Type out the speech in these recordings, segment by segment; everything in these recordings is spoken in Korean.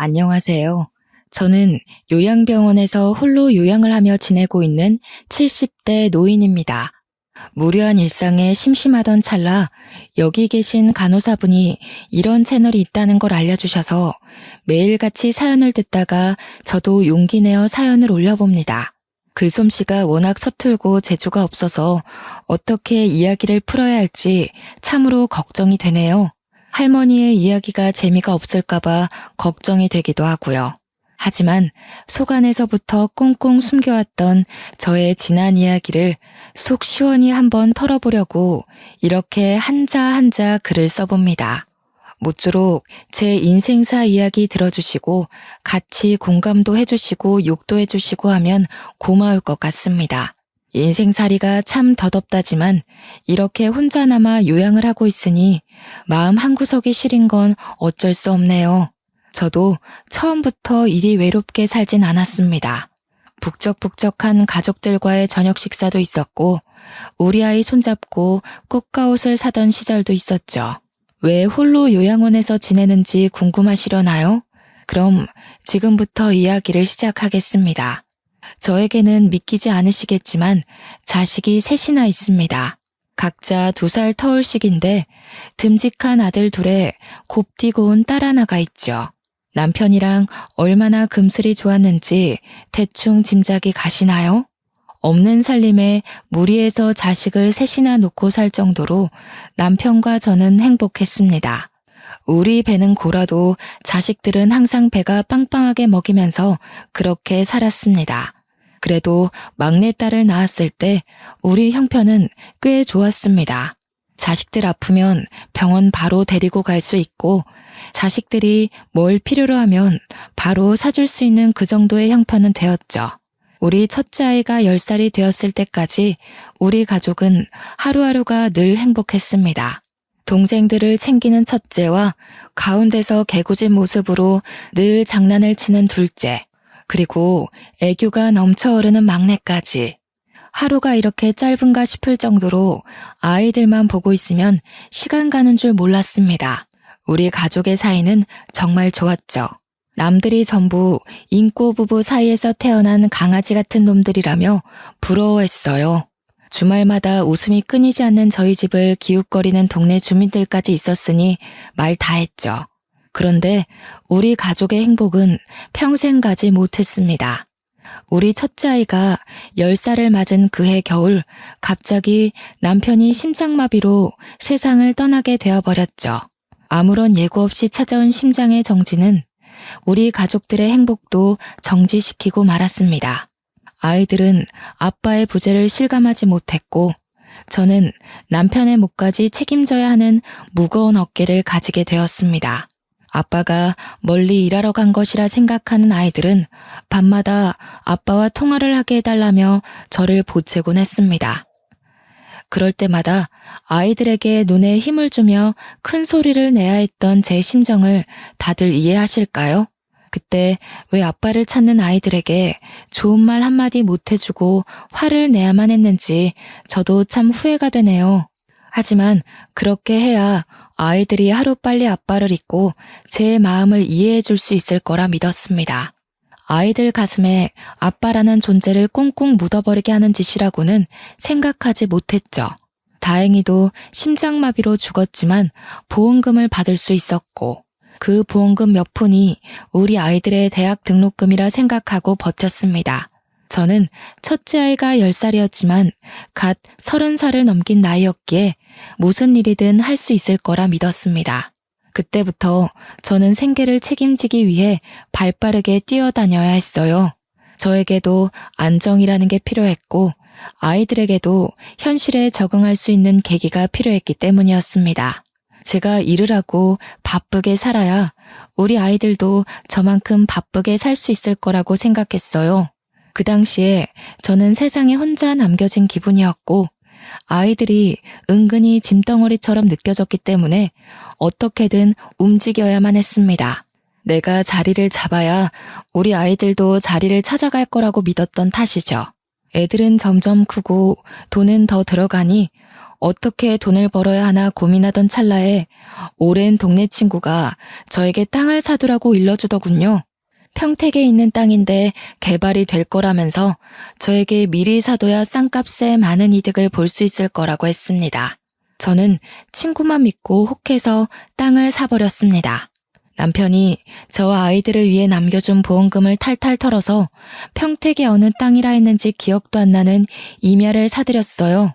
안녕하세요. 저는 요양병원에서 홀로 요양을 하며 지내고 있는 70대 노인입니다. 무료한 일상에 심심하던 찰나 여기 계신 간호사분이 이런 채널이 있다는 걸 알려주셔서 매일같이 사연을 듣다가 저도 용기 내어 사연을 올려봅니다. 글솜씨가 워낙 서툴고 재주가 없어서 어떻게 이야기를 풀어야 할지 참으로 걱정이 되네요. 할머니의 이야기가 재미가 없을까봐 걱정이 되기도 하고요. 하지만 속 안에서부터 꽁꽁 숨겨왔던 저의 지난 이야기를 속 시원히 한번 털어보려고 이렇게 한자 한자 글을 써봅니다. 모쪼록 제 인생사 이야기 들어주시고 같이 공감도 해주시고 욕도 해주시고 하면 고마울 것 같습니다. 인생살이가 참 더덥다지만 이렇게 혼자나마 요양을 하고 있으니 마음 한구석이 시린 건 어쩔 수 없네요. 저도 처음부터 이리 외롭게 살진 않았습니다. 북적북적한 가족들과의 저녁 식사도 있었고 우리 아이 손잡고 꽃가옷을 사던 시절도 있었죠. 왜 홀로 요양원에서 지내는지 궁금하시려나요? 그럼 지금부터 이야기를 시작하겠습니다. 저에게는 믿기지 않으시겠지만 자식이 셋이나 있습니다. 각자 2살 터울씩인데 듬직한 아들 둘에 곱디고 온 딸 하나가 있죠. 남편이랑 얼마나 금슬이 좋았는지 대충 짐작이 가시나요? 없는 살림에 무리해서 자식을 셋이나 놓고 살 정도로 남편과 저는 행복했습니다. 우리 배는 고라도 자식들은 항상 배가 빵빵하게 먹이면서 그렇게 살았습니다. 그래도 막내딸을 낳았을 때 우리 형편은 꽤 좋았습니다. 자식들 아프면 병원 바로 데리고 갈 수 있고 자식들이 뭘 필요로 하면 바로 사줄 수 있는 그 정도의 형편은 되었죠. 우리 첫째 아이가 10살이 되었을 때까지 우리 가족은 하루하루가 늘 행복했습니다. 동생들을 챙기는 첫째와 가운데서 개구진 모습으로 늘 장난을 치는 둘째, 그리고 애교가 넘쳐 흐르는 막내까지. 하루가 이렇게 짧은가 싶을 정도로 아이들만 보고 있으면 시간 가는 줄 몰랐습니다. 우리 가족의 사이는 정말 좋았죠. 남들이 전부 인꼬 부부 사이에서 태어난 강아지 같은 놈들이라며 부러워했어요. 주말마다 웃음이 끊이지 않는 저희 집을 기웃거리는 동네 주민들까지 있었으니 말 다 했죠. 그런데 우리 가족의 행복은 평생 가지 못했습니다. 우리 첫째 아이가 10살을 맞은 그해 겨울 갑자기 남편이 심장마비로 세상을 떠나게 되어버렸죠. 아무런 예고 없이 찾아온 심장의 정지는 우리 가족들의 행복도 정지시키고 말았습니다. 아이들은 아빠의 부재를 실감하지 못했고 저는 남편의 몫까지 책임져야 하는 무거운 어깨를 가지게 되었습니다. 아빠가 멀리 일하러 간 것이라 생각하는 아이들은 밤마다 아빠와 통화를 하게 해달라며 저를 보채곤 했습니다. 그럴 때마다 아이들에게 눈에 힘을 주며 큰 소리를 내야 했던 제 심정을 다들 이해하실까요? 그때 왜 아빠를 찾는 아이들에게 좋은 말 한마디 못해주고 화를 내야만 했는지 저도 참 후회가 되네요. 하지만 그렇게 해야 아이들이 하루빨리 아빠를 잊고 제 마음을 이해해 줄 수 있을 거라 믿었습니다. 아이들 가슴에 아빠라는 존재를 꽁꽁 묻어버리게 하는 짓이라고는 생각하지 못했죠. 다행히도 심장마비로 죽었지만 보험금을 받을 수 있었고 그 보험금 몇 푼이 우리 아이들의 대학 등록금이라 생각하고 버텼습니다. 저는 첫째 아이가 10살이었지만 갓 30살을 넘긴 나이였기에 무슨 일이든 할 수 있을 거라 믿었습니다. 그때부터 저는 생계를 책임지기 위해 발빠르게 뛰어다녀야 했어요. 저에게도 안정이라는 게 필요했고 아이들에게도 현실에 적응할 수 있는 계기가 필요했기 때문이었습니다. 제가 일을 하고 바쁘게 살아야 우리 아이들도 저만큼 바쁘게 살 수 있을 거라고 생각했어요. 그 당시에 저는 세상에 혼자 남겨진 기분이었고 아이들이 은근히 짐덩어리처럼 느껴졌기 때문에 어떻게든 움직여야만 했습니다. 내가 자리를 잡아야 우리 아이들도 자리를 찾아갈 거라고 믿었던 탓이죠. 애들은 점점 크고 돈은 더 들어가니 어떻게 돈을 벌어야 하나 고민하던 찰나에 오랜 동네 친구가 저에게 땅을 사두라고 일러주더군요. 평택에 있는 땅인데 개발이 될 거라면서 저에게 미리 사둬야 싼값에 많은 이득을 볼 수 있을 거라고 했습니다. 저는 친구만 믿고 혹해서 땅을 사버렸습니다. 남편이 저와 아이들을 위해 남겨준 보험금을 탈탈 털어서 평택의 어느 땅이라 했는지 기억도 안 나는 임야를 사들였어요.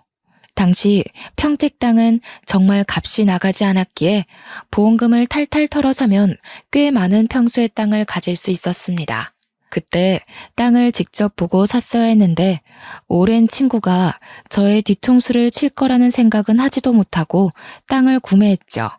당시 평택 땅은 정말 값이 나가지 않았기에 보험금을 탈탈 털어 사면 꽤 많은 평수의 땅을 가질 수 있었습니다. 그때 땅을 직접 보고 샀어야 했는데 오랜 친구가 저의 뒤통수를 칠 거라는 생각은 하지도 못하고 땅을 구매했죠.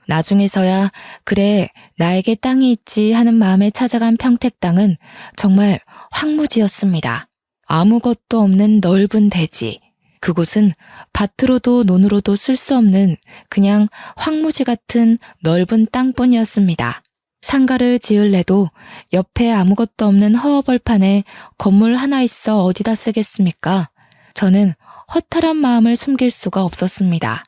나중에서야 그래 나에게 땅이 있지 하는 마음에 찾아간 평택 땅은 정말 황무지였습니다. 아무것도 없는 넓은 대지. 그곳은 밭으로도 논으로도 쓸 수 없는 그냥 황무지 같은 넓은 땅뿐이었습니다. 상가를 지을래도 옆에 아무것도 없는 허허벌판에 건물 하나 있어 어디다 쓰겠습니까? 저는 허탈한 마음을 숨길 수가 없었습니다.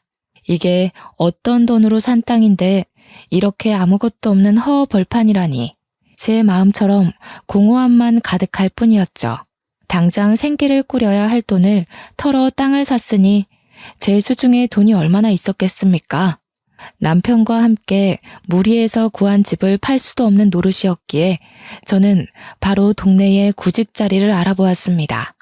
이게 어떤 돈으로 산 땅인데 이렇게 아무것도 없는 허허벌판이라니. 제 마음처럼 공허함만 가득할 뿐이었죠. 당장 생계를 꾸려야 할 돈을 털어 땅을 샀으니 제 수중에 돈이 얼마나 있었겠습니까? 남편과 함께 무리해서 구한 집을 팔 수도 없는 노릇이었기에 저는 바로 동네의 구직 자리를 알아보았습니다.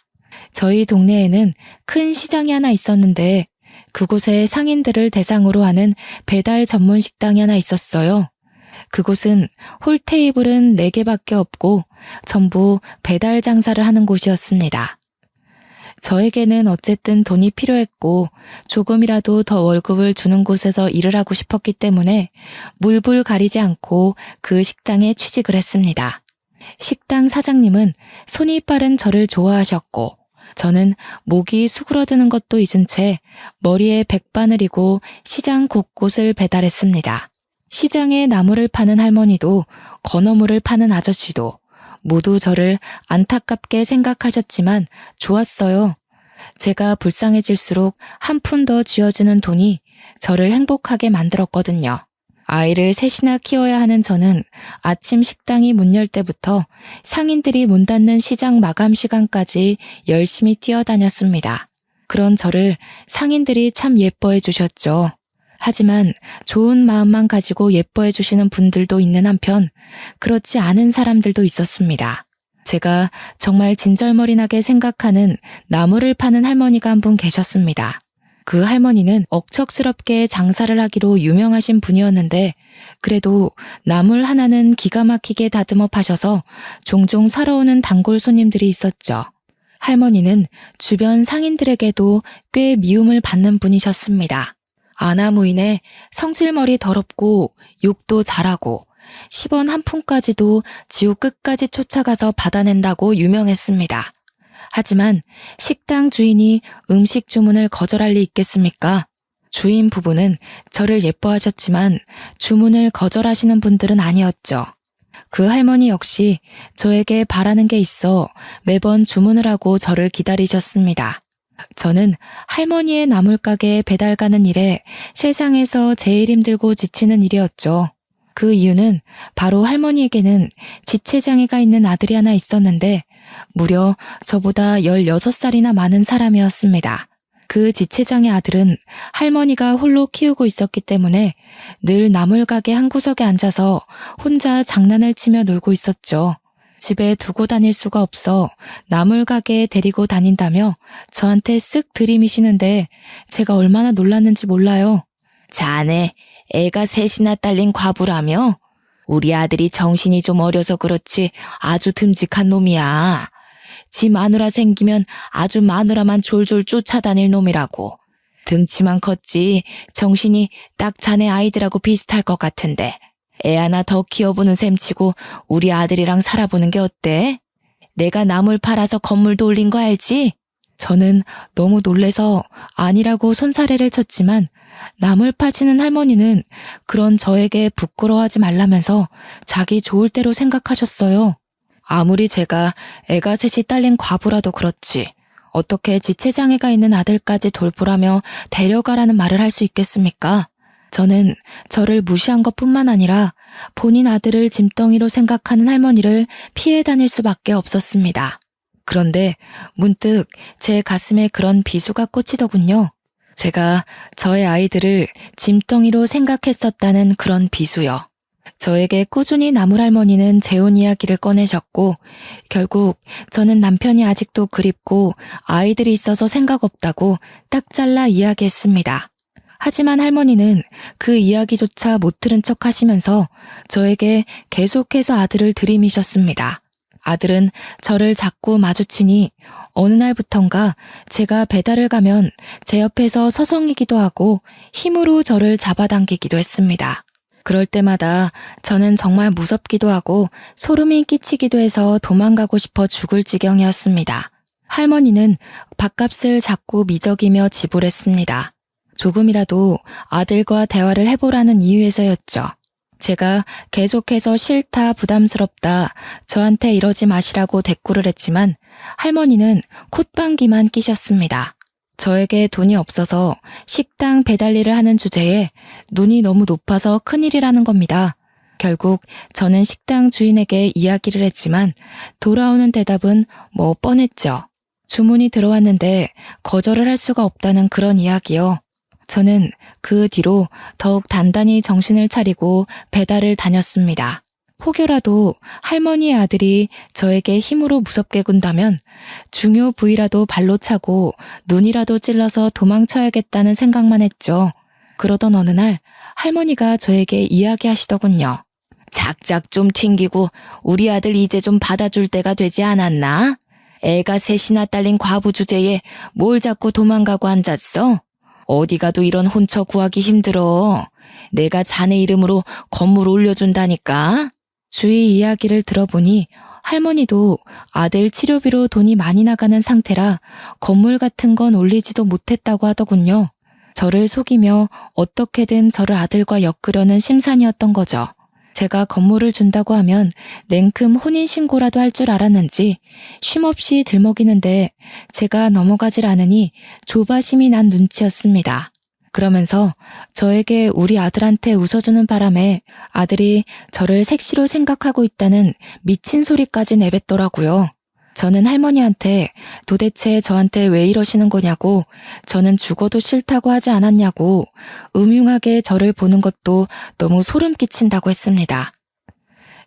저희 동네에는 큰 시장이 하나 있었는데 그곳에 상인들을 대상으로 하는 배달 전문 식당이 하나 있었어요. 그곳은 홀 테이블은 4개밖에 없고 전부 배달 장사를 하는 곳이었습니다. 저에게는 어쨌든 돈이 필요했고 조금이라도 더 월급을 주는 곳에서 일을 하고 싶었기 때문에 물불 가리지 않고 그 식당에 취직을 했습니다. 식당 사장님은 손이 빠른 저를 좋아하셨고 저는 목이 수그러드는 것도 잊은 채 머리에 백바늘이고 시장 곳곳을 배달했습니다. 시장에 나무를 파는 할머니도 건어물을 파는 아저씨도 모두 저를 안타깝게 생각하셨지만 좋았어요. 제가 불쌍해질수록 한 푼 더 쥐어주는 돈이 저를 행복하게 만들었거든요. 아이를 셋이나 키워야 하는 저는 아침 식당이 문 열 때부터 상인들이 문 닫는 시장 마감 시간까지 열심히 뛰어다녔습니다. 그런 저를 상인들이 참 예뻐해 주셨죠. 하지만 좋은 마음만 가지고 예뻐해 주시는 분들도 있는 한편 그렇지 않은 사람들도 있었습니다. 제가 정말 진절머리나게 생각하는 나무를 파는 할머니가 한 분 계셨습니다. 그 할머니는 억척스럽게 장사를 하기로 유명하신 분이었는데 그래도 나물 하나는 기가 막히게 다듬어 파셔서 종종 사러 오는 단골 손님들이 있었죠. 할머니는 주변 상인들에게도 꽤 미움을 받는 분이셨습니다. 아나무인에 성질머리 더럽고 욕도 잘하고 10원 한 푼까지도 지옥 끝까지 쫓아가서 받아낸다고 유명했습니다. 하지만 식당 주인이 음식 주문을 거절할 리 있겠습니까? 주인 부부는 저를 예뻐하셨지만 주문을 거절하시는 분들은 아니었죠. 그 할머니 역시 저에게 바라는 게 있어 매번 주문을 하고 저를 기다리셨습니다. 저는 할머니의 나물가게에 배달 가는 일에 세상에서 제일 힘들고 지치는 일이었죠. 그 이유는 바로 할머니에게는 지체장애가 있는 아들이 하나 있었는데 무려 저보다 16살이나 많은 사람이었습니다. 그 지체장애 아들은 할머니가 홀로 키우고 있었기 때문에 늘 나물가게 한 구석에 앉아서 혼자 장난을 치며 놀고 있었죠. 집에 두고 다닐 수가 없어 나물가게에 데리고 다닌다며 저한테 쓱 들이미시는데 제가 얼마나 놀랐는지 몰라요. 자네, 애가 셋이나 딸린 과부라며? 우리 아들이 정신이 좀 어려서 그렇지 아주 듬직한 놈이야. 지 마누라 생기면 아주 마누라만 졸졸 쫓아다닐 놈이라고. 등치만 컸지 정신이 딱 자네 아이들하고 비슷할 것 같은데. 애 하나 더 키워보는 셈치고 우리 아들이랑 살아보는 게 어때? 내가 나물 팔아서 건물도 올린 거 알지? 저는 너무 놀래서 아니라고 손사래를 쳤지만 나물 파시는 할머니는 그런 저에게 부끄러워하지 말라면서 자기 좋을 대로 생각하셨어요. 아무리 제가 애가 셋이 딸린 과부라도 그렇지 어떻게 지체장애가 있는 아들까지 돌보라며 데려가라는 말을 할 수 있겠습니까? 저는 저를 무시한 것뿐만 아니라 본인 아들을 짐덩이로 생각하는 할머니를 피해 다닐 수밖에 없었습니다. 그런데 문득 제 가슴에 그런 비수가 꽂히더군요. 제가 저의 아이들을 짐덩이로 생각했었다는 그런 비수요. 저에게 꾸준히 나물할머니는 재혼 이야기를 꺼내셨고 결국 저는 남편이 아직도 그립고 아이들이 있어서 생각 없다고 딱 잘라 이야기했습니다. 하지만 할머니는 그 이야기조차 못 들은 척 하시면서 저에게 계속해서 아들을 들이미셨습니다. 아들은 저를 자꾸 마주치니 어느 날부턴가 제가 배달을 가면 제 옆에서 서성이기도 하고 힘으로 저를 잡아당기기도 했습니다. 그럴 때마다 저는 정말 무섭기도 하고 소름이 끼치기도 해서 도망가고 싶어 죽을 지경이었습니다. 할머니는 밥값을 자꾸 미적이며 지불했습니다. 조금이라도 아들과 대화를 해보라는 이유에서였죠. 제가 계속해서 싫다, 부담스럽다, 저한테 이러지 마시라고 대꾸를 했지만 할머니는 콧방귀만 끼셨습니다. 저에게 돈이 없어서 식당 배달 일을 하는 주제에 눈이 너무 높아서 큰일이라는 겁니다. 결국 저는 식당 주인에게 이야기를 했지만 돌아오는 대답은 뭐 뻔했죠. 주문이 들어왔는데 거절을 할 수가 없다는 그런 이야기요. 저는 그 뒤로 더욱 단단히 정신을 차리고 배달을 다녔습니다. 혹여라도 할머니의 아들이 저에게 힘으로 무섭게 군다면 중요 부위라도 발로 차고 눈이라도 찔러서 도망쳐야겠다는 생각만 했죠. 그러던 어느 날 할머니가 저에게 이야기하시더군요. 작작 좀 튕기고 우리 아들 이제 좀 받아줄 때가 되지 않았나? 애가 셋이나 딸린 과부 주제에 뭘 자꾸 도망가고 앉았어? 어디 가도 이런 혼처 구하기 힘들어. 내가 자네 이름으로 건물 올려준다니까. 주위 이야기를 들어보니 할머니도 아들 치료비로 돈이 많이 나가는 상태라 건물 같은 건 올리지도 못했다고 하더군요. 저를 속이며 어떻게든 저를 아들과 엮으려는 심산이었던 거죠. 제가 건물을 준다고 하면 냉큼 혼인신고라도 할 줄 알았는지 쉼없이 들먹이는데 제가 넘어가질 않으니 조바심이 난 눈치였습니다. 그러면서 저에게 우리 아들한테 웃어주는 바람에 아들이 저를 색시로 생각하고 있다는 미친 소리까지 내뱉더라고요. 저는 할머니한테 도대체 저한테 왜 이러시는 거냐고, 저는 죽어도 싫다고 하지 않았냐고 음흉하게 저를 보는 것도 너무 소름 끼친다고 했습니다.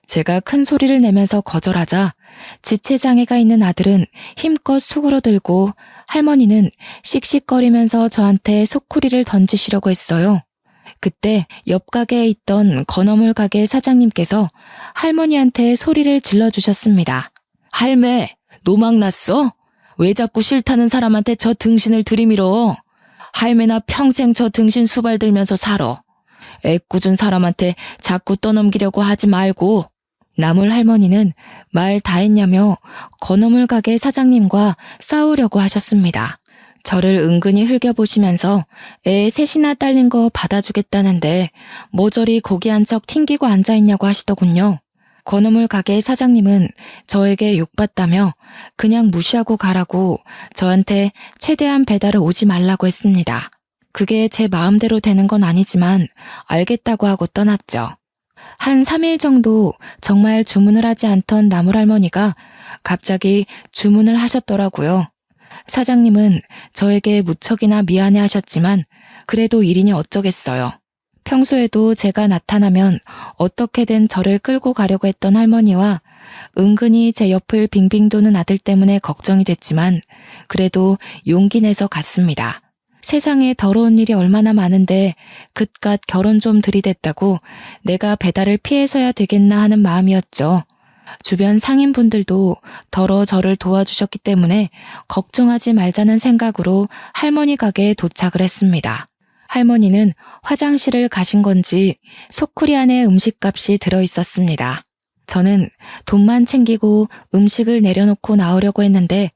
제가 큰 소리를 내면서 거절하자 지체장애가 있는 아들은 힘껏 수그러들고 할머니는 씩씩거리면서 저한테 소쿠리를 던지시려고 했어요. 그때 옆 가게에 있던 건어물 가게 사장님께서 할머니한테 소리를 질러주셨습니다. 할매, 노망 났어? 왜 자꾸 싫다는 사람한테 저 등신을 들이밀어? 할매나 평생 저 등신 수발 들면서 살아. 애꿎은 사람한테 자꾸 떠넘기려고 하지 말고. 나물 할머니는 말 다 했냐며 건어물 가게 사장님과 싸우려고 하셨습니다. 저를 은근히 흘겨보시면서 애 셋이나 딸린 거 받아주겠다는데 뭐 저리 고기 한 척 튕기고 앉아있냐고 하시더군요. 건어물 가게 사장님은 저에게 욕받다며 그냥 무시하고 가라고 저한테 최대한 배달을 오지 말라고 했습니다. 그게 제 마음대로 되는 건 아니지만 알겠다고 하고 떠났죠. 한 3일 정도 정말 주문을 하지 않던 나물할머니가 갑자기 주문을 하셨더라고요. 사장님은 저에게 무척이나 미안해 하셨지만 그래도 일이니 어쩌겠어요. 평소에도 제가 나타나면 어떻게든 저를 끌고 가려고 했던 할머니와 은근히 제 옆을 빙빙 도는 아들 때문에 걱정이 됐지만 그래도 용기 내서 갔습니다. 세상에 더러운 일이 얼마나 많은데 그깟 결혼 좀 들이댔다고 내가 배달을 피해서야 되겠나 하는 마음이었죠. 주변 상인분들도 더러 저를 도와주셨기 때문에 걱정하지 말자는 생각으로 할머니 가게에 도착을 했습니다. 할머니는 화장실을 가신 건지 소쿠리 안에 음식값이 들어있었습니다. 저는 돈만 챙기고 음식을 내려놓고 나오려고 했는데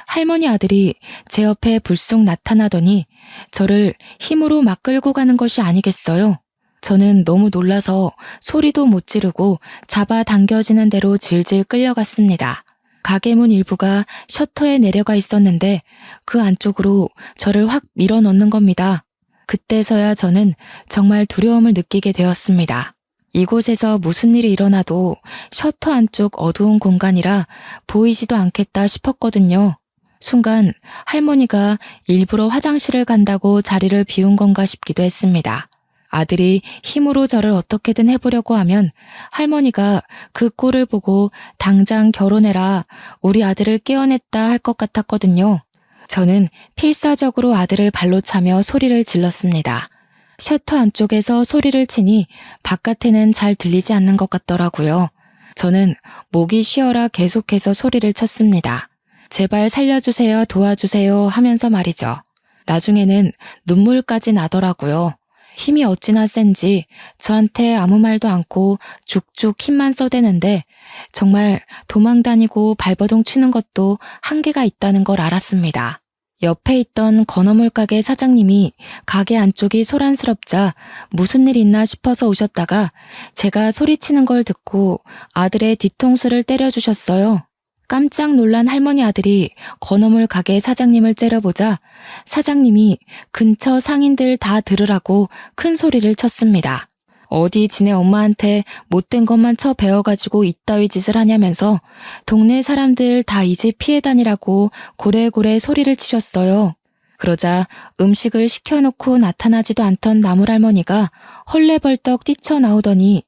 할머니 아들이 제 옆에 불쑥 나타나더니 저를 힘으로 막 끌고 가는 것이 아니겠어요. 저는 너무 놀라서 소리도 못 지르고 잡아당겨지는 대로 질질 끌려갔습니다. 가게 문 일부가 셔터에 내려가 있었는데 그 안쪽으로 저를 확 밀어 넣는 겁니다. 그때서야 저는 정말 두려움을 느끼게 되었습니다. 이곳에서 무슨 일이 일어나도 셔터 안쪽 어두운 공간이라 보이지도 않겠다 싶었거든요. 순간 할머니가 일부러 화장실을 간다고 자리를 비운 건가 싶기도 했습니다. 아들이 힘으로 저를 어떻게든 해보려고 하면 할머니가 그 꼴을 보고 당장 결혼해라, 우리 아들을 깨어냈다 할 것 같았거든요. 저는 필사적으로 아들을 발로 차며 소리를 질렀습니다. 셔터 안쪽에서 소리를 치니 바깥에는 잘 들리지 않는 것 같더라고요. 저는 목이 쉬어라 계속해서 소리를 쳤습니다. 제발 살려주세요, 도와주세요 하면서 말이죠. 나중에는 눈물까지 나더라고요. 힘이 어찌나 센지 저한테 아무 말도 않고 죽죽 힘만 써대는데 정말 도망 다니고 발버둥 치는 것도 한계가 있다는 걸 알았습니다. 옆에 있던 건어물 가게 사장님이 가게 안쪽이 소란스럽자 무슨 일 있나 싶어서 오셨다가 제가 소리치는 걸 듣고 아들의 뒤통수를 때려주셨어요. 깜짝 놀란 할머니 아들이 건어물 가게 사장님을 째려보자 사장님이 근처 상인들 다 들으라고 큰 소리를 쳤습니다. 어디 지네 엄마한테 못된 것만 쳐 배워가지고 이따위 짓을 하냐면서 동네 사람들 다 이 집 피해 다니라고 고래고래 소리를 치셨어요. 그러자 음식을 시켜놓고 나타나지도 않던 나물할머니가 헐레벌떡 뛰쳐나오더니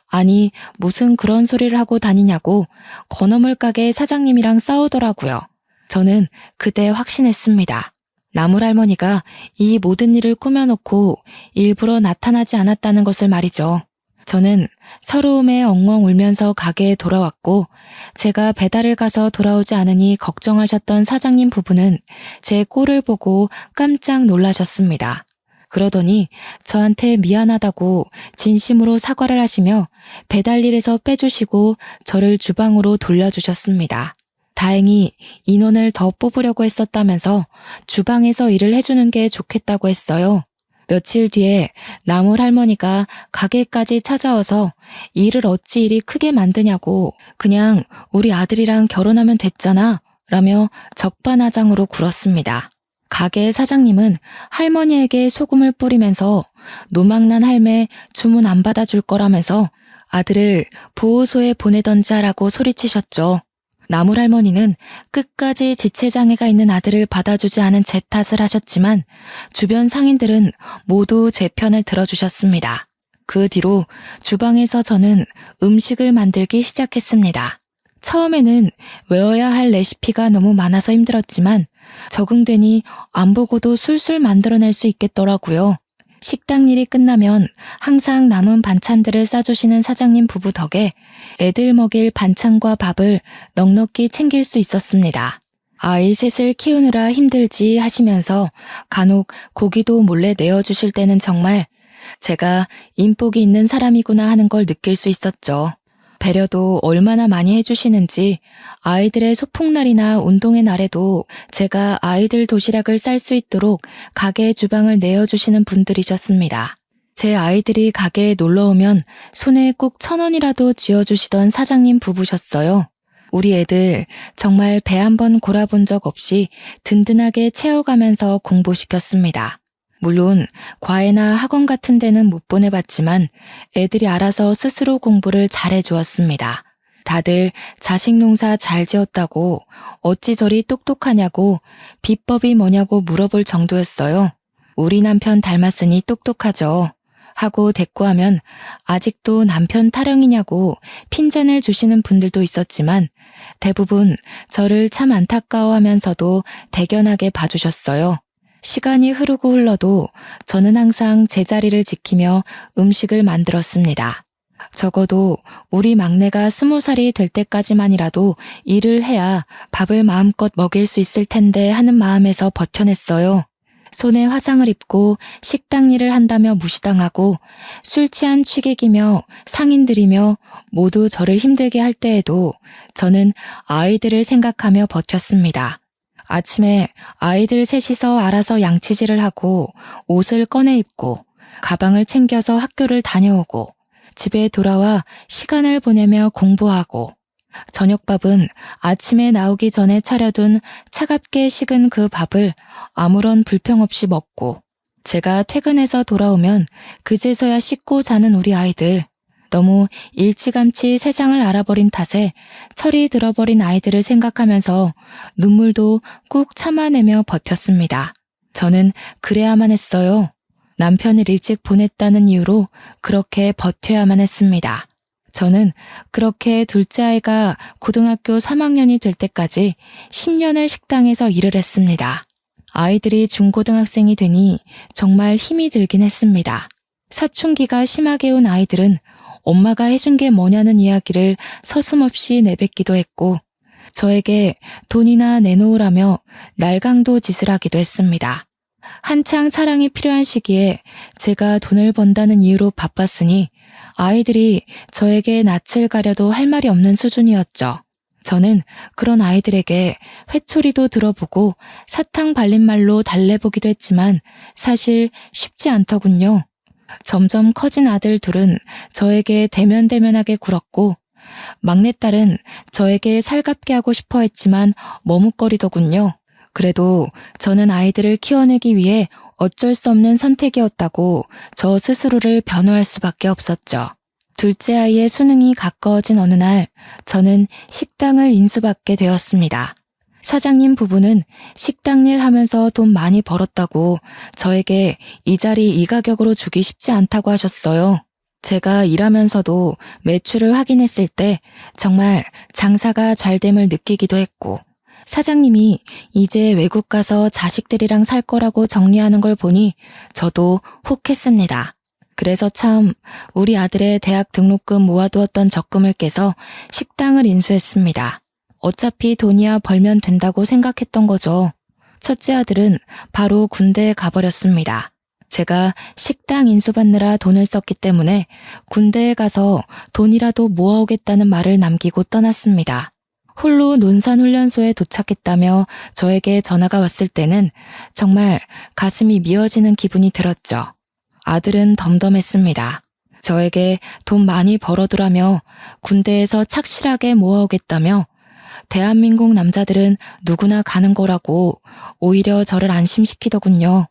아니 무슨 그런 소리를 하고 다니냐고 건어물 가게 사장님이랑 싸우더라고요. 저는 그때 확신했습니다. 나물할머니가 이 모든 일을 꾸며놓고 일부러 나타나지 않았다는 것을 말이죠. 저는 서러움에 엉엉 울면서 가게에 돌아왔고 제가 배달을 가서 돌아오지 않으니 걱정하셨던 사장님 부부는 제 꼴을 보고 깜짝 놀라셨습니다. 그러더니 저한테 미안하다고 진심으로 사과를 하시며 배달일에서 빼주시고 저를 주방으로 돌려주셨습니다. 다행히 인원을 더 뽑으려고 했었다면서 주방에서 일을 해주는 게 좋겠다고 했어요. 며칠 뒤에 나물 할머니가 가게까지 찾아와서 일을 어찌 이리 크게 만드냐고 그냥 우리 아들이랑 결혼하면 됐잖아 라며 적반하장으로 굴었습니다. 가게 사장님은 할머니에게 소금을 뿌리면서 노망난 할매 주문 안 받아줄 거라면서 아들을 보호소에 보내던지 하라고 소리치셨죠. 나물할머니는 끝까지 지체장애가 있는 아들을 받아주지 않은 제 탓을 하셨지만 주변 상인들은 모두 제 편을 들어주셨습니다. 그 뒤로 주방에서 저는 음식을 만들기 시작했습니다. 처음에는 외워야 할 레시피가 너무 많아서 힘들었지만 적응되니 안 보고도 술술 만들어낼 수 있겠더라고요. 식당 일이 끝나면 항상 남은 반찬들을 싸주시는 사장님 부부 덕에 애들 먹일 반찬과 밥을 넉넉히 챙길 수 있었습니다. 아이 셋을 키우느라 힘들지 하시면서 간혹 고기도 몰래 내어주실 때는 정말 제가 인복이 있는 사람이구나 하는 걸 느낄 수 있었죠. 배려도 얼마나 많이 해주시는지 아이들의 소풍날이나 운동회 날에도 제가 아이들 도시락을 쌀 수 있도록 가게 주방을 내어주시는 분들이셨습니다. 제 아이들이 가게에 놀러오면 손에 꼭 1,000원이라도 쥐어주시던 사장님 부부셨어요. 우리 애들 정말 배 한 번 골아본 적 없이 든든하게 채워가면서 공부시켰습니다. 물론 과외나 학원 같은 데는 못 보내봤지만 애들이 알아서 스스로 공부를 잘해주었습니다. 다들 자식 농사 잘 지었다고 어찌 저리 똑똑하냐고 비법이 뭐냐고 물어볼 정도였어요. 우리 남편 닮았으니 똑똑하죠. 하고 대꾸하면 아직도 남편 타령이냐고 핀잔을 주시는 분들도 있었지만 대부분 저를 참 안타까워하면서도 대견하게 봐주셨어요. 시간이 흐르고 흘러도 저는 항상 제자리를 지키며 음식을 만들었습니다. 적어도 우리 막내가 20살이 될 때까지만이라도 일을 해야 밥을 마음껏 먹일 수 있을 텐데 하는 마음에서 버텨냈어요. 손에 화상을 입고 식당 일을 한다며 무시당하고 술 취한 취객이며 상인들이며 모두 저를 힘들게 할 때에도 저는 아이들을 생각하며 버텼습니다. 아침에 아이들 셋이서 알아서 양치질을 하고 옷을 꺼내 입고 가방을 챙겨서 학교를 다녀오고 집에 돌아와 시간을 보내며 공부하고 저녁밥은 아침에 나오기 전에 차려둔 차갑게 식은 그 밥을 아무런 불평 없이 먹고, 제가 퇴근해서 돌아오면 그제서야 씻고 자는 우리 아이들. 너무 일찌감치 세상을 알아버린 탓에 철이 들어버린 아이들을 생각하면서 눈물도 꾹 참아내며 버텼습니다. 저는 그래야만 했어요. 남편을 일찍 보냈다는 이유로 그렇게 버텨야만 했습니다. 저는 그렇게 둘째 아이가 고등학교 3학년이 될 때까지 10년을 식당에서 일을 했습니다. 아이들이 중고등학생이 되니 정말 힘이 들긴 했습니다. 사춘기가 심하게 온 아이들은 엄마가 해준 게 뭐냐는 이야기를 서슴없이 내뱉기도 했고, 저에게 돈이나 내놓으라며 날강도 짓을 하기도 했습니다. 한창 사랑이 필요한 시기에 제가 돈을 번다는 이유로 바빴으니 아이들이 저에게 낯을 가려도 할 말이 없는 수준이었죠. 저는 그런 아이들에게 회초리도 들어보고 사탕 발린 말로 달래보기도 했지만 사실 쉽지 않더군요. 점점 커진 아들 둘은 저에게 대면대면하게 굴었고, 막내딸은 저에게 살갑게 하고 싶어 했지만 머뭇거리더군요. 그래도 저는 아이들을 키워내기 위해 어쩔 수 없는 선택이었다고 저 스스로를 변호할 수밖에 없었죠. 둘째 아이의 수능이 가까워진 어느 날 저는 식당을 인수받게 되었습니다. 사장님 부부는 식당 일 하면서 돈 많이 벌었다고 저에게 이 자리 이 가격으로 주기 쉽지 않다고 하셨어요. 제가 일하면서도 매출을 확인했을 때 정말 장사가 잘 됨을 느끼기도 했고, 사장님이 이제 외국 가서 자식들이랑 살 거라고 정리하는 걸 보니 저도 혹했습니다. 그래서 참 우리 아들의 대학 등록금 모아두었던 적금을 깨서 식당을 인수했습니다. 어차피 돈이야 벌면 된다고 생각했던 거죠. 첫째 아들은 바로 군대에 가버렸습니다. 제가 식당 인수받느라 돈을 썼기 때문에 군대에 가서 돈이라도 모아오겠다는 말을 남기고 떠났습니다. 홀로 논산훈련소에 도착했다며 저에게 전화가 왔을 때는 정말 가슴이 미어지는 기분이 들었죠. 아들은 덤덤했습니다. 저에게 돈 많이 벌어두라며 군대에서 착실하게 모아오겠다며 대한민국 남자들은 누구나 가는 거라고 오히려 저를 안심시키더군요.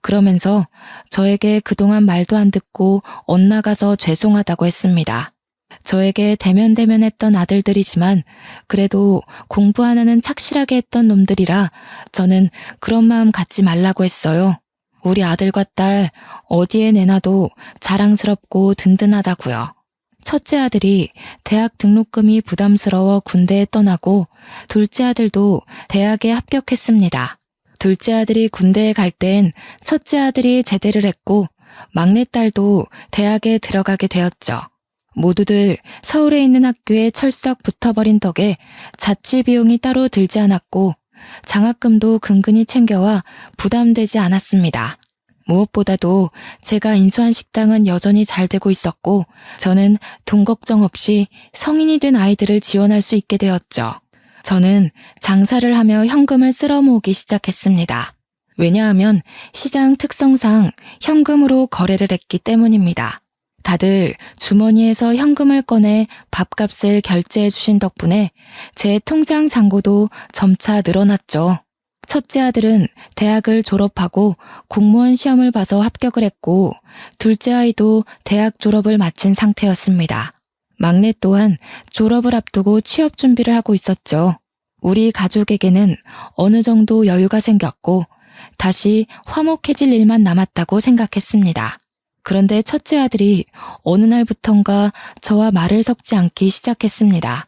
그러면서 저에게 그동안 말도 안 듣고 엇나가서 죄송하다고 했습니다. 저에게 대면대면했던 아들들이지만 그래도 공부 하나는 착실하게 했던 놈들이라 저는 그런 마음 갖지 말라고 했어요. 우리 아들과 딸 어디에 내놔도 자랑스럽고 든든하다고요. 첫째 아들이 대학 등록금이 부담스러워 군대에 떠나고 둘째 아들도 대학에 합격했습니다. 둘째 아들이 군대에 갈 땐 첫째 아들이 제대를 했고 막내딸도 대학에 들어가게 되었죠. 모두들 서울에 있는 학교에 철썩 붙어버린 덕에 자취 비용이 따로 들지 않았고 장학금도 근근히 챙겨와 부담되지 않았습니다. 무엇보다도 제가 인수한 식당은 여전히 잘 되고 있었고 저는 돈 걱정 없이 성인이 된 아이들을 지원할 수 있게 되었죠. 저는 장사를 하며 현금을 쓸어 모으기 시작했습니다. 왜냐하면 시장 특성상 현금으로 거래를 했기 때문입니다. 다들 주머니에서 현금을 꺼내 밥값을 결제해 주신 덕분에 제 통장 잔고도 점차 늘어났죠. 첫째 아들은 대학을 졸업하고 공무원 시험을 봐서 합격을 했고 둘째 아이도 대학 졸업을 마친 상태였습니다. 막내 또한 졸업을 앞두고 취업 준비를 하고 있었죠. 우리 가족에게는 어느 정도 여유가 생겼고 다시 화목해질 일만 남았다고 생각했습니다. 그런데 첫째 아들이 어느 날부턴가 저와 말을 섞지 않기 시작했습니다.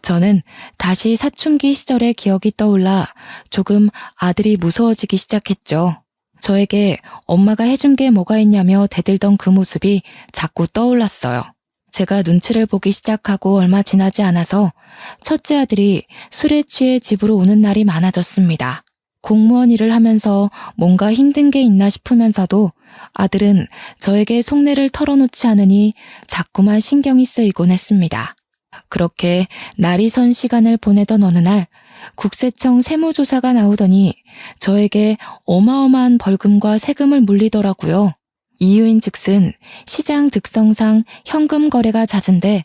저는 다시 사춘기 시절의 기억이 떠올라 조금 아들이 무서워지기 시작했죠. 저에게 엄마가 해준 게 뭐가 있냐며 대들던 그 모습이 자꾸 떠올랐어요. 제가 눈치를 보기 시작하고 얼마 지나지 않아서 첫째 아들이 술에 취해 집으로 오는 날이 많아졌습니다. 공무원 일을 하면서 뭔가 힘든 게 있나 싶으면서도 아들은 저에게 속내를 털어놓지 않으니 자꾸만 신경이 쓰이곤 했습니다. 그렇게 날이 선 시간을 보내던 어느 날 국세청 세무조사가 나오더니 저에게 어마어마한 벌금과 세금을 물리더라고요. 이유인 즉슨 시장 특성상 현금 거래가 잦은데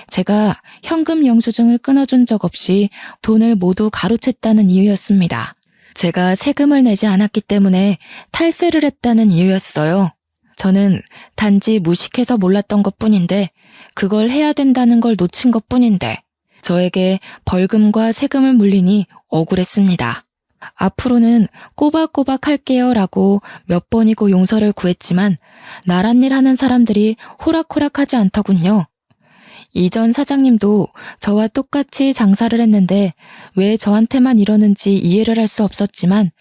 제가 현금 영수증을 끊어준 적 없이 돈을 모두 가로챘다는 이유였습니다. 제가 세금을 내지 않았기 때문에 탈세를 했다는 이유였어요. 저는 단지 무식해서 몰랐던 것뿐인데 그걸 해야 된다는 걸 놓친 것뿐인데 저에게 벌금과 세금을 물리니 억울했습니다. 앞으로는 꼬박꼬박 할게요 라고 몇 번이고 용서를 구했지만 나랏일 하는 사람들이 호락호락하지 않더군요. 이전 사장님도 저와 똑같이 장사를 했는데 왜 저한테만 이러는지 이해를 할 수 없었지만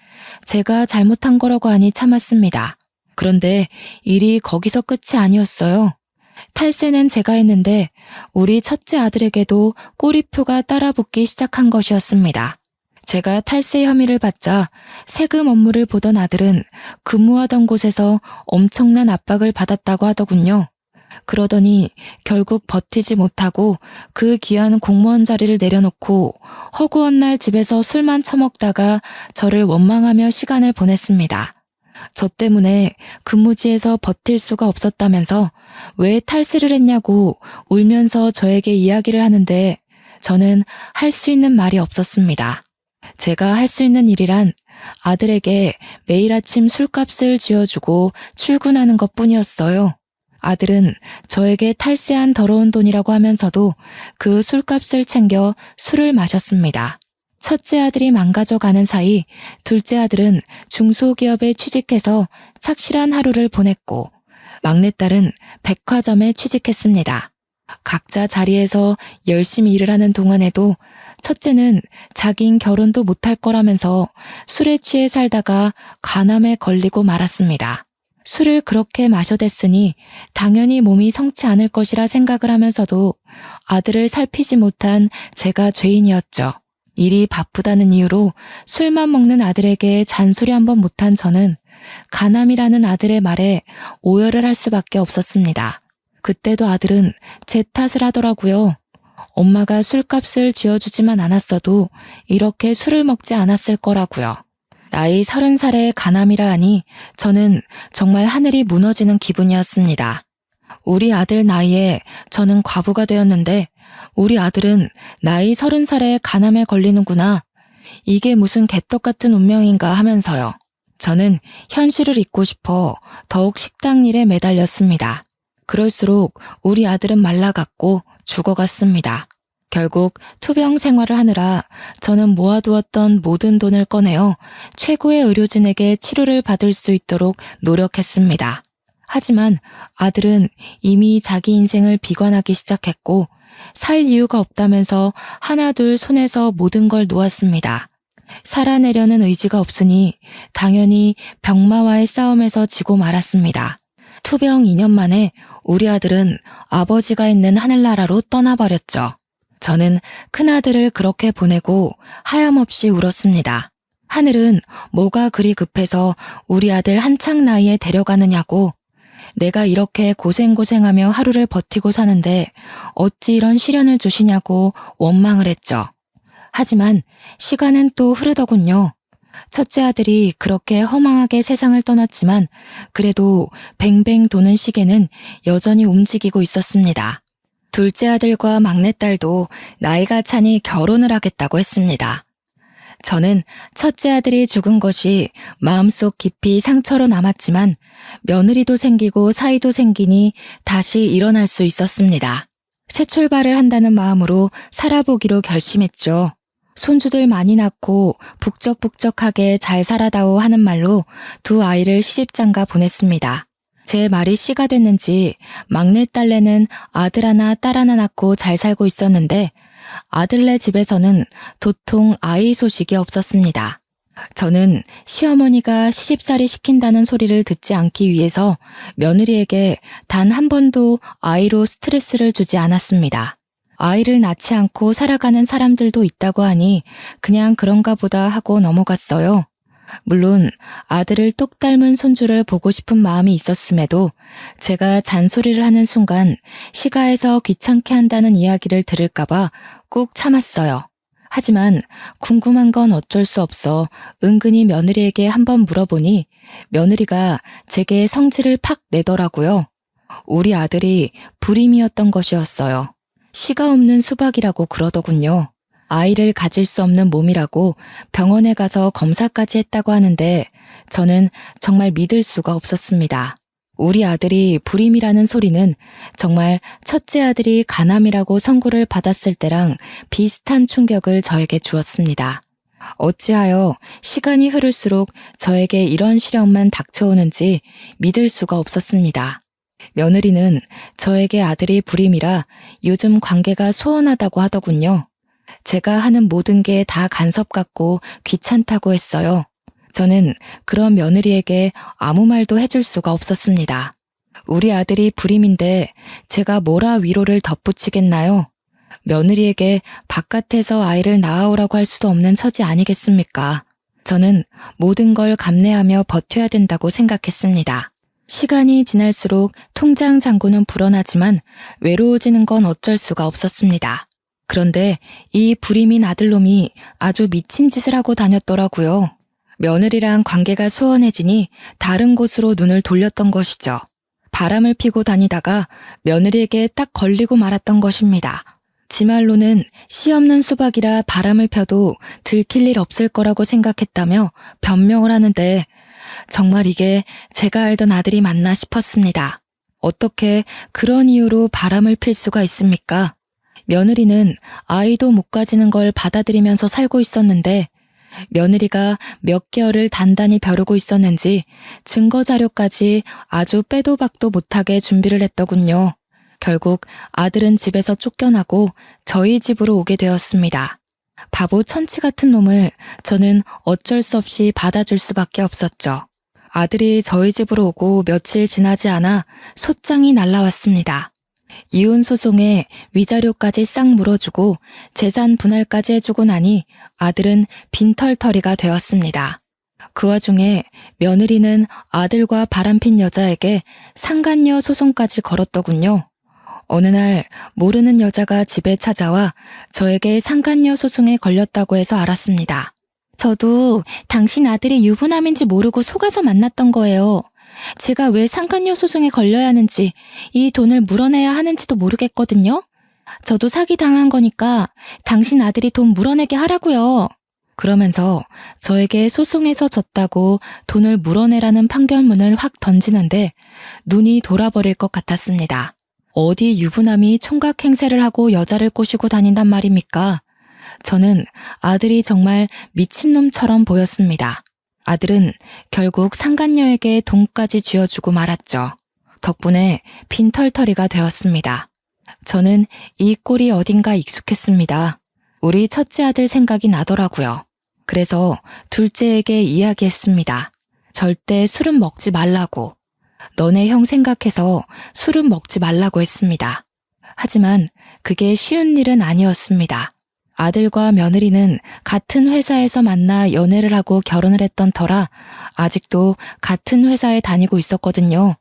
제가 잘못한 거라고 하니 참았습니다. 그런데 일이 거기서 끝이 아니었어요. 탈세는 제가 했는데 우리 첫째 아들에게도 꼬리표가 따라붙기 시작한 것이었습니다. 제가 탈세 혐의를 받자 세금 업무를 보던 아들은 근무하던 곳에서 엄청난 압박을 받았다고 하더군요. 그러더니 결국 버티지 못하고 그 귀한 공무원 자리를 내려놓고 허구한 날 집에서 술만 처먹다가 저를 원망하며 시간을 보냈습니다. 저 때문에 근무지에서 버틸 수가 없었다면서 왜 탈세를 했냐고 울면서 저에게 이야기를 하는데 저는 할 수 있는 말이 없었습니다. 제가 할 수 있는 일이란 아들에게 매일 아침 술값을 쥐어주고 출근하는 것뿐이었어요. 아들은 저에게 탈세한 더러운 돈이라고 하면서도 그 술값을 챙겨 술을 마셨습니다. 첫째 아들이 망가져가는 사이 둘째 아들은 중소기업에 취직해서 착실한 하루를 보냈고 막내딸은 백화점에 취직했습니다. 각자 자리에서 열심히 일을 하는 동안에도 첫째는 자긴 결혼도 못할 거라면서 술에 취해 살다가 간암에 걸리고 말았습니다. 술을 그렇게 마셔댔으니 당연히 몸이 성치 않을 것이라 생각을 하면서도 아들을 살피지 못한 제가 죄인이었죠. 일이 바쁘다는 이유로 술만 먹는 아들에게 잔소리 한번 못한 저는 간암이라는 아들의 말에 오열을 할 수밖에 없었습니다. 그때도 아들은 제 탓을 하더라고요. 엄마가 술값을 쥐어주지만 않았어도 이렇게 술을 먹지 않았을 거라고요. 나이 30살에 간암이라 하니 저는 정말 하늘이 무너지는 기분이었습니다. 우리 아들 나이에 저는 과부가 되었는데 우리 아들은 나이 30살에 간암에 걸리는구나. 이게 무슨 개떡 같은 운명인가 하면서요. 저는 현실을 잊고 싶어 더욱 식당 일에 매달렸습니다. 그럴수록 우리 아들은 말라갔고 죽어갔습니다. 결국 투병 생활을 하느라 저는 모아두었던 모든 돈을 꺼내어 최고의 의료진에게 치료를 받을 수 있도록 노력했습니다. 하지만 아들은 이미 자기 인생을 비관하기 시작했고 살 이유가 없다면서 하나둘 손에서 모든 걸 놓았습니다. 살아내려는 의지가 없으니 당연히 병마와의 싸움에서 지고 말았습니다. 투병 2년 만에 우리 아들은 아버지가 있는 하늘나라로 떠나버렸죠. 저는 큰아들을 그렇게 보내고 하염없이 울었습니다. 하늘은 뭐가 그리 급해서 우리 아들 한창 나이에 데려가느냐고. 내가 이렇게 고생고생하며 하루를 버티고 사는데 어찌 이런 시련을 주시냐고 원망을 했죠. 하지만 시간은 또 흐르더군요. 첫째 아들이 그렇게 허망하게 세상을 떠났지만 그래도 뱅뱅 도는 시계는 여전히 움직이고 있었습니다. 둘째 아들과 막내딸도 나이가 차니 결혼을 하겠다고 했습니다. 저는 첫째 아들이 죽은 것이 마음속 깊이 상처로 남았지만 며느리도 생기고 사이도 생기니 다시 일어날 수 있었습니다. 새 출발을 한다는 마음으로 살아보기로 결심했죠. 손주들 많이 낳고 북적북적하게 잘 살아다오 하는 말로 두 아이를 시집장가 보냈습니다. 제 말이 씨가 됐는지 막내딸내는 아들 하나 딸 하나 낳고 잘 살고 있었는데 아들네 집에서는 도통 아이 소식이 없었습니다. 저는 시어머니가 시집살이 시킨다는 소리를 듣지 않기 위해서 며느리에게 단 한 번도 아이로 스트레스를 주지 않았습니다. 아이를 낳지 않고 살아가는 사람들도 있다고 하니 그냥 그런가 보다 하고 넘어갔어요. 물론 아들을 똑 닮은 손주를 보고 싶은 마음이 있었음에도 제가 잔소리를 하는 순간 시가에서 귀찮게 한다는 이야기를 들을까봐 꾹 참았어요. 하지만 궁금한 건 어쩔 수 없어 은근히 며느리에게 한번 물어보니 며느리가 제게 성질을 팍 내더라고요. 우리 아들이 불임이었던 것이었어요. 씨가 없는 수박이라고 그러더군요. 아이를 가질 수 없는 몸이라고 병원에 가서 검사까지 했다고 하는데 저는 정말 믿을 수가 없었습니다. 우리 아들이 불임이라는 소리는 정말 첫째 아들이 간암이라고 선고를 받았을 때랑 비슷한 충격을 저에게 주었습니다. 어찌하여 시간이 흐를수록 저에게 이런 시련만 닥쳐오는지 믿을 수가 없었습니다. 며느리는 저에게 아들이 불임이라 요즘 관계가 소원하다고 하더군요. 제가 하는 모든 게 다 간섭 같고 귀찮다고 했어요. 저는 그런 며느리에게 아무 말도 해줄 수가 없었습니다. 우리 아들이 불임인데 제가 뭐라 위로를 덧붙이겠나요? 며느리에게 바깥에서 아이를 낳아오라고 할 수도 없는 처지 아니겠습니까? 저는 모든 걸 감내하며 버텨야 된다고 생각했습니다. 시간이 지날수록 통장 잔고는 불어나지만 외로워지는 건 어쩔 수가 없었습니다. 그런데 이 불임인 아들놈이 아주 미친 짓을 하고 다녔더라고요. 며느리랑 관계가 소원해지니 다른 곳으로 눈을 돌렸던 것이죠. 바람을 피고 다니다가 며느리에게 딱 걸리고 말았던 것입니다. 지 말로는 씨 없는 수박이라 바람을 펴도 들킬 일 없을 거라고 생각했다며 변명을 하는데 정말 이게 제가 알던 아들이 맞나 싶었습니다. 어떻게 그런 이유로 바람을 필 수가 있습니까? 며느리는 아이도 못 가지는 걸 받아들이면서 살고 있었는데 며느리가 몇 개월을 단단히 벼르고 있었는지 증거 자료까지 아주 빼도 박도 못하게 준비를 했더군요. 결국 아들은 집에서 쫓겨나고 저희 집으로 오게 되었습니다. 바보 천치 같은 놈을 저는 어쩔 수 없이 받아줄 수밖에 없었죠. 아들이 저희 집으로 오고 며칠 지나지 않아 소장이 날라왔습니다. 이혼 소송에 위자료까지 싹 물어주고 재산 분할까지 해주고 나니 아들은 빈털터리가 되었습니다. 그 와중에 며느리는 아들과 바람핀 여자에게 상간녀 소송까지 걸었더군요. 어느 날 모르는 여자가 집에 찾아와 저에게 상간녀 소송에 걸렸다고 해서 알았습니다. 저도 당신 아들이 유부남인지 모르고 속아서 만났던 거예요. 제가 왜 상간녀 소송에 걸려야 하는지, 이 돈을 물어내야 하는지도 모르겠거든요. 저도 사기당한 거니까 당신 아들이 돈 물어내게 하라고요. 그러면서 저에게 소송에서 졌다고 돈을 물어내라는 판결문을 확 던지는데 눈이 돌아버릴 것 같았습니다. 어디 유부남이 총각 행세를 하고 여자를 꼬시고 다닌단 말입니까? 저는 아들이 정말 미친놈처럼 보였습니다. 아들은 결국 상간녀에게 돈까지 쥐어주고 말았죠. 덕분에 빈털터리가 되었습니다. 저는 이 꼴이 어딘가 익숙했습니다. 우리 첫째 아들 생각이 나더라고요. 그래서 둘째에게 이야기했습니다. 절대 술은 먹지 말라고. 너네 형 생각해서 술은 먹지 말라고 했습니다. 하지만 그게 쉬운 일은 아니었습니다. 아들과 며느리는 같은 회사에서 만나 연애를 하고 결혼을 했던 터라 아직도 같은 회사에 다니고 있었거든요.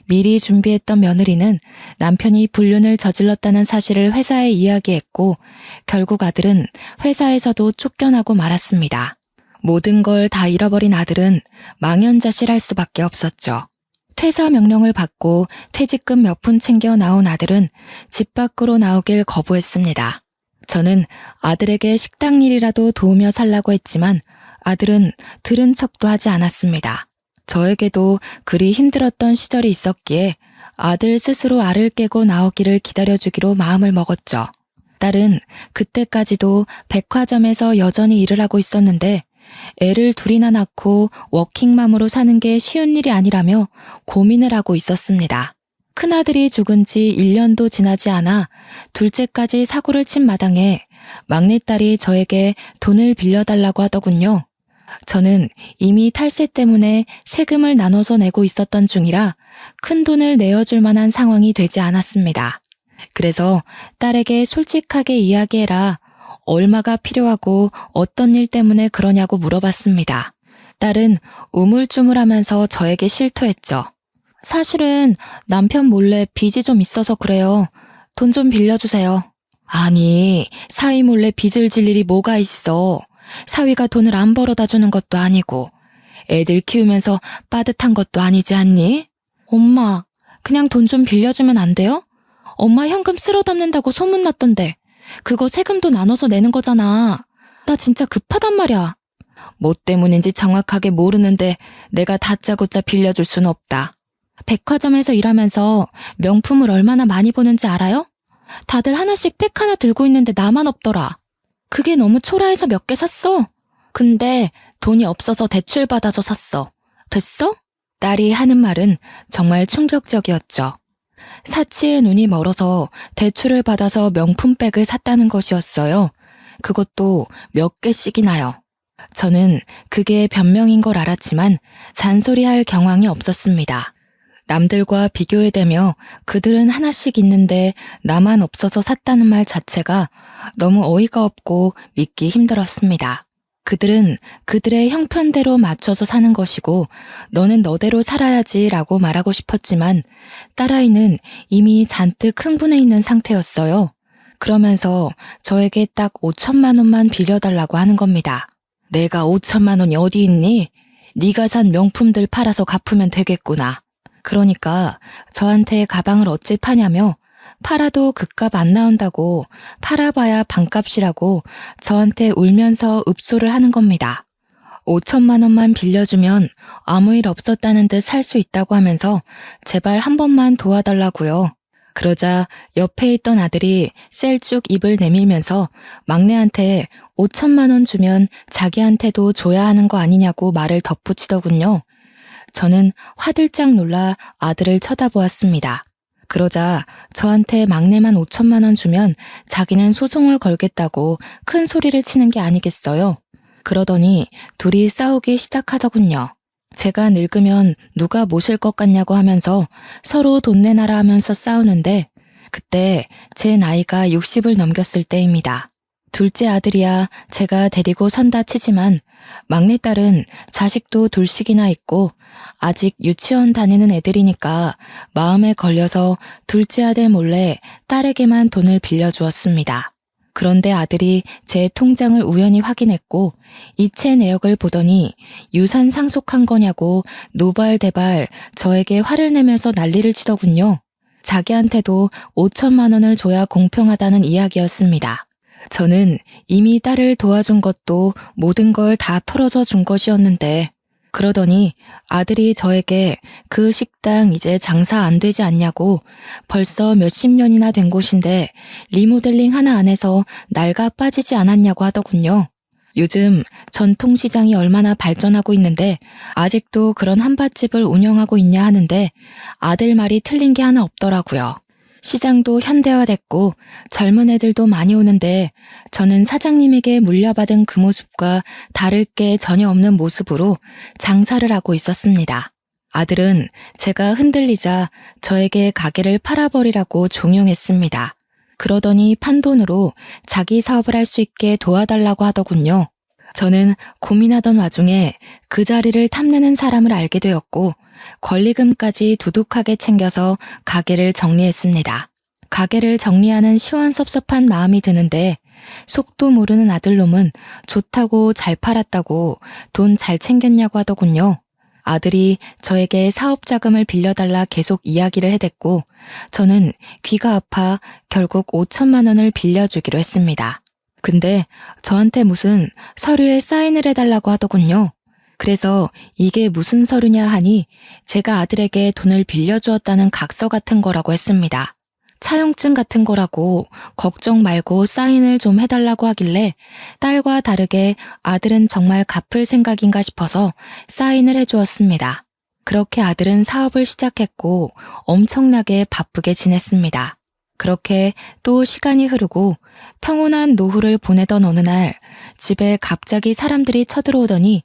미리 준비했던 며느리는 남편이 불륜을 저질렀다는 사실을 회사에 이야기했고 결국 아들은 회사에서도 쫓겨나고 말았습니다. 모든 걸 다 잃어버린 아들은 망연자실할 수밖에 없었죠. 퇴사 명령을 받고 퇴직금 몇 푼 챙겨 나온 아들은 집 밖으로 나오길 거부했습니다. 저는 아들에게 식당 일이라도 도우며 살라고 했지만 아들은 들은 척도 하지 않았습니다. 저에게도 그리 힘들었던 시절이 있었기에 아들 스스로 알을 깨고 나오기를 기다려주기로 마음을 먹었죠. 딸은 그때까지도 백화점에서 여전히 일을 하고 있었는데 애를 둘이나 낳고 워킹맘으로 사는 게 쉬운 일이 아니라며 고민을 하고 있었습니다. 큰아들이 죽은 지 1년도 지나지 않아 둘째까지 사고를 친 마당에 막내딸이 저에게 돈을 빌려달라고 하더군요. 저는 이미 탈세 때문에 세금을 나눠서 내고 있었던 중이라 큰 돈을 내어줄 만한 상황이 되지 않았습니다. 그래서 딸에게 솔직하게 이야기해라. 얼마가 필요하고 어떤 일 때문에 그러냐고 물어봤습니다. 딸은 우물쭈물하면서 저에게 실토했죠. 사실은 남편 몰래 빚이 좀 있어서 그래요. 돈 좀 빌려주세요. 아니, 사위 몰래 빚을 질 일이 뭐가 있어. 사위가 돈을 안 벌어다 주는 것도 아니고 애들 키우면서 빠듯한 것도 아니지 않니? 엄마, 그냥 돈 좀 빌려주면 안 돼요? 엄마 현금 쓸어 담는다고 소문났던데 그거 세금도 나눠서 내는 거잖아. 나 진짜 급하단 말이야. 뭐 때문인지 정확하게 모르는데 내가 다짜고짜 빌려줄 순 없다. 백화점에서 일하면서 명품을 얼마나 많이 보는지 알아요? 다들 하나씩 팩 하나 들고 있는데 나만 없더라. 그게 너무 초라해서 몇 개 샀어. 근데 돈이 없어서 대출 받아서 샀어. 됐어? 딸이 하는 말은 정말 충격적이었죠. 사치에 눈이 멀어서 대출을 받아서 명품백을 샀다는 것이었어요. 그것도 몇 개씩이나요. 저는 그게 변명인 걸 알았지만 잔소리할 경황이 없었습니다. 남들과 비교해대며 그들은 하나씩 있는데 나만 없어서 샀다는 말 자체가 너무 어이가 없고 믿기 힘들었습니다. 그들은 그들의 형편대로 맞춰서 사는 것이고 너는 너대로 살아야지 라고 말하고 싶었지만 딸아이는 이미 잔뜩 흥분해 있는 상태였어요. 그러면서 저에게 딱 5천만 원만 빌려달라고 하는 겁니다. 내가 5천만 원이 어디 있니? 네가 산 명품들 팔아서 갚으면 되겠구나. 그러니까 저한테 가방을 어찌 파냐며 팔아도 그값 안 나온다고 팔아봐야 반값이라고 저한테 울면서 읍소를 하는 겁니다. 5천만 원만 빌려주면 아무 일 없었다는 듯 살 수 있다고 하면서 제발 한 번만 도와달라고요. 그러자 옆에 있던 아들이 셀쭉 입을 내밀면서 막내한테 5천만 원 주면 자기한테도 줘야 하는 거 아니냐고 말을 덧붙이더군요. 저는 화들짝 놀라 아들을 쳐다보았습니다. 그러자 저한테 막내만 5천만 원 주면 자기는 소송을 걸겠다고 큰 소리를 치는 게 아니겠어요. 그러더니 둘이 싸우기 시작하더군요. 제가 늙으면 누가 모실 것 같냐고 하면서 서로 돈 내놔라 하면서 싸우는데 그때 제 나이가 60을 넘겼을 때입니다. 둘째 아들이야 제가 데리고 산다 치지만 막내딸은 자식도 둘씩이나 있고 아직 유치원 다니는 애들이니까 마음에 걸려서 둘째 아들 몰래 딸에게만 돈을 빌려주었습니다. 그런데 아들이 제 통장을 우연히 확인했고 이체 내역을 보더니 유산 상속한 거냐고 노발대발 저에게 화를 내면서 난리를 치더군요. 자기한테도 5천만 원을 줘야 공평하다는 이야기였습니다. 저는 이미 딸을 도와준 것도 모든 걸 다 털어져 준 것이었는데 그러더니 아들이 저에게 그 식당 이제 장사 안 되지 않냐고 벌써 몇십 년이나 된 곳인데 리모델링 하나 안 해서 낡아 빠지지 않았냐고 하더군요. 요즘 전통시장이 얼마나 발전하고 있는데 아직도 그런 한밭집을 운영하고 있냐 하는데 아들 말이 틀린 게 하나 없더라고요. 시장도 현대화됐고 젊은 애들도 많이 오는데 저는 사장님에게 물려받은 그 모습과 다를 게 전혀 없는 모습으로 장사를 하고 있었습니다. 아들은 제가 흔들리자 저에게 가게를 팔아버리라고 종용했습니다. 그러더니 판돈으로 자기 사업을 할 수 있게 도와달라고 하더군요. 저는 고민하던 와중에 그 자리를 탐내는 사람을 알게 되었고 권리금까지 두둑하게 챙겨서 가게를 정리했습니다. 가게를 정리하는 시원섭섭한 마음이 드는데 속도 모르는 아들놈은 좋다고 잘 팔았다고 돈 잘 챙겼냐고 하더군요. 아들이 저에게 사업 자금을 빌려달라 계속 이야기를 해댔고 저는 귀가 아파 결국 5천만 원을 빌려주기로 했습니다. 근데 저한테 무슨 서류에 사인을 해달라고 하더군요. 그래서 이게 무슨 서류냐 하니 제가 아들에게 돈을 빌려주었다는 각서 같은 거라고 했습니다. 차용증 같은 거라고 걱정 말고 사인을 좀 해달라고 하길래 딸과 다르게 아들은 정말 갚을 생각인가 싶어서 사인을 해주었습니다. 그렇게 아들은 사업을 시작했고 엄청나게 바쁘게 지냈습니다. 그렇게 또 시간이 흐르고 평온한 노후를 보내던 어느 날 집에 갑자기 사람들이 쳐들어오더니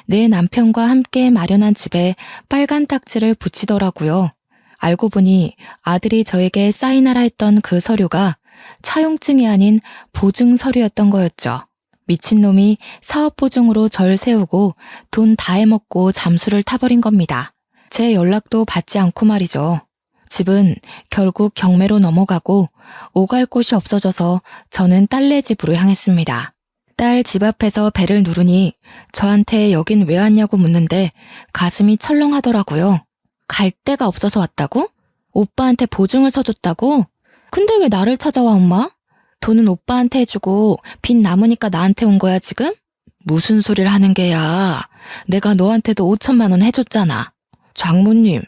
내 남편과 함께 마련한 집에 빨간 딱지를 붙이더라고요. 알고 보니 아들이 저에게 사인하라 했던 그 서류가 차용증이 아닌 보증 서류였던 거였죠. 미친놈이 사업보증으로 절 세우고 돈 다 해먹고 잠수를 타버린 겁니다. 제 연락도 받지 않고 말이죠. 집은 결국 경매로 넘어가고 오갈 곳이 없어져서 저는 딸네 집으로 향했습니다. 딸 집 앞에서 벨을 누르니 저한테 여긴 왜 왔냐고 묻는데 가슴이 철렁하더라고요. 갈 데가 없어서 왔다고? 오빠한테 보증을 서줬다고? 근데 왜 나를 찾아와, 엄마? 돈은 오빠한테 해주고 빚 남으니까 나한테 온 거야, 지금? 무슨 소리를 하는 게야. 내가 너한테도 5천만 원 해줬잖아. 장모님,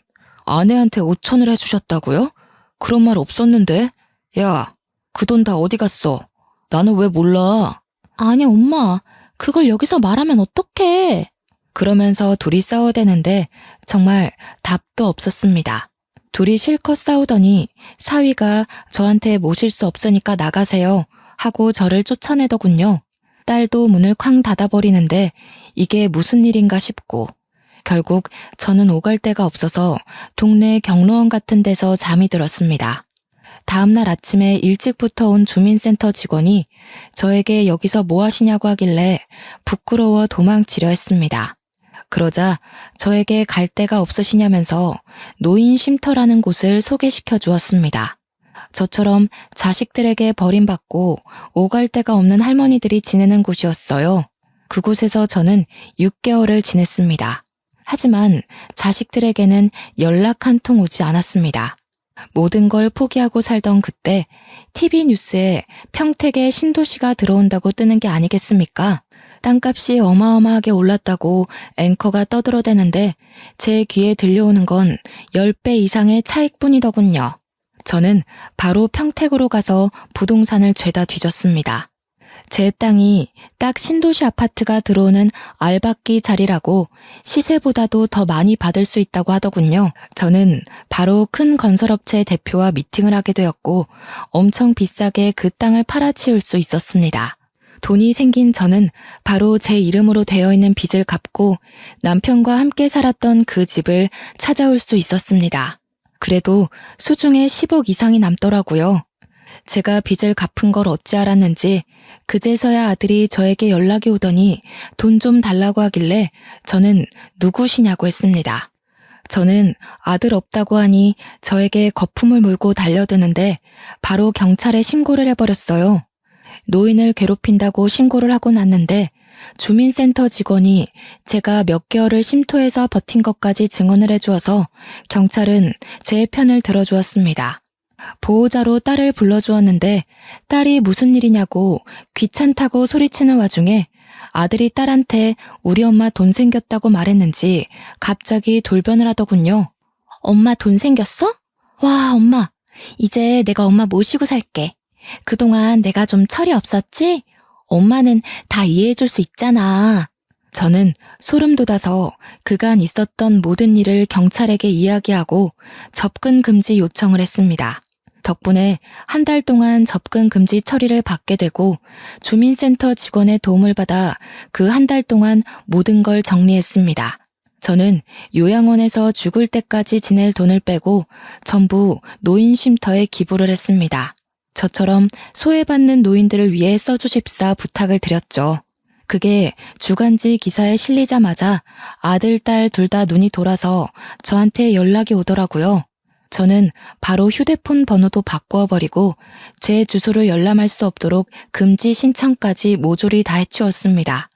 아내한테 5천을 해주셨다고요? 그런 말 없었는데? 야, 그 돈 다 어디 갔어? 나는 왜 몰라? 아니, 엄마. 그걸 여기서 말하면 어떡해. 그러면서 둘이 싸워대는데 정말 답도 없었습니다. 둘이 실컷 싸우더니 사위가 저한테 모실 수 없으니까 나가세요 하고 저를 쫓아내더군요. 딸도 문을 쾅 닫아버리는데 이게 무슨 일인가 싶고 결국 저는 오갈 데가 없어서 동네 경로원 같은 데서 잠이 들었습니다. 다음날 아침에 일찍부터 온 주민센터 직원이 저에게 여기서 뭐 하시냐고 하길래 부끄러워 도망치려 했습니다. 그러자 저에게 갈 데가 없으시냐면서 노인 쉼터라는 곳을 소개시켜 주었습니다. 저처럼 자식들에게 버림받고 오갈 데가 없는 할머니들이 지내는 곳이었어요. 그곳에서 저는 6개월을 지냈습니다. 하지만 자식들에게는 연락 한 통 오지 않았습니다. 모든 걸 포기하고 살던 그때 TV 뉴스에 평택에 신도시가 들어온다고 뜨는 게 아니겠습니까? 땅값이 어마어마하게 올랐다고 앵커가 떠들어대는데 제 귀에 들려오는 건 10배 이상의 차익뿐이더군요. 저는 바로 평택으로 가서 부동산을 죄다 뒤졌습니다. 제 땅이 딱 신도시 아파트가 들어오는 알박기 자리라고 시세보다도 더 많이 받을 수 있다고 하더군요. 저는 바로 큰 건설업체 대표와 미팅을 하게 되었고 엄청 비싸게 그 땅을 팔아치울 수 있었습니다. 돈이 생긴 저는 바로 제 이름으로 되어 있는 빚을 갚고 남편과 함께 살았던 그 집을 찾아올 수 있었습니다. 그래도 수중에 10억 이상이 남더라고요. 제가 빚을 갚은 걸 어찌 알았는지 그제서야 아들이 저에게 연락이 오더니 돈 좀 달라고 하길래 저는 누구시냐고 했습니다. 저는 아들 없다고 하니 저에게 거품을 물고 달려드는데 바로 경찰에 신고를 해버렸어요. 노인을 괴롭힌다고 신고를 하고 났는데 주민센터 직원이 제가 몇 개월을 쉼터에서 버틴 것까지 증언을 해주어서 경찰은 제 편을 들어주었습니다. 보호자로 딸을 불러주었는데 딸이 무슨 일이냐고 귀찮다고 소리치는 와중에 아들이 딸한테 우리 엄마 돈 생겼다고 말했는지 갑자기 돌변을 하더군요. 엄마 돈 생겼어? 와, 엄마. 이제 내가 엄마 모시고 살게. 그동안 내가 좀 철이 없었지? 엄마는 다 이해해줄 수 있잖아. 저는 소름 돋아서 그간 있었던 모든 일을 경찰에게 이야기하고 접근 금지 요청을 했습니다. 덕분에 한 달 동안 접근 금지 처리를 받게 되고 주민센터 직원의 도움을 받아 그 한 달 동안 모든 걸 정리했습니다. 저는 요양원에서 죽을 때까지 지낼 돈을 빼고 전부 노인 쉼터에 기부를 했습니다. 저처럼 소외받는 노인들을 위해 써주십사 부탁을 드렸죠. 그게 주간지 기사에 실리자마자 아들, 딸 둘 다 눈이 돌아서 저한테 연락이 오더라고요. 저는 바로 휴대폰 번호도 바꾸어버리고 제 주소를 열람할 수 없도록 금지 신청까지 모조리 다 해치웠습니다.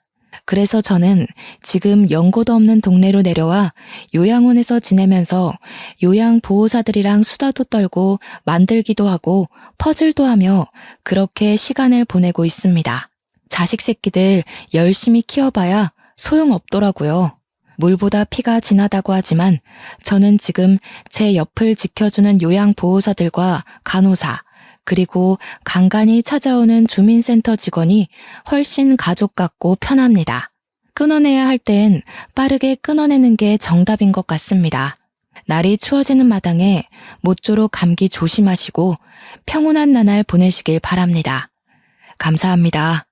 그래서 저는 지금 연고도 없는 동네로 내려와 요양원에서 지내면서 요양보호사들이랑 수다도 떨고 만들기도 하고 퍼즐도 하며 그렇게 시간을 보내고 있습니다. 자식 새끼들 열심히 키워봐야 소용없더라고요. 물보다 피가 진하다고 하지만 저는 지금 제 옆을 지켜주는 요양보호사들과 간호사, 그리고 간간히 찾아오는 주민센터 직원이 훨씬 가족 같고 편합니다. 끊어내야 할 땐 빠르게 끊어내는 게 정답인 것 같습니다. 날이 추워지는 마당에 모쪼록 감기 조심하시고 평온한 나날 보내시길 바랍니다. 감사합니다.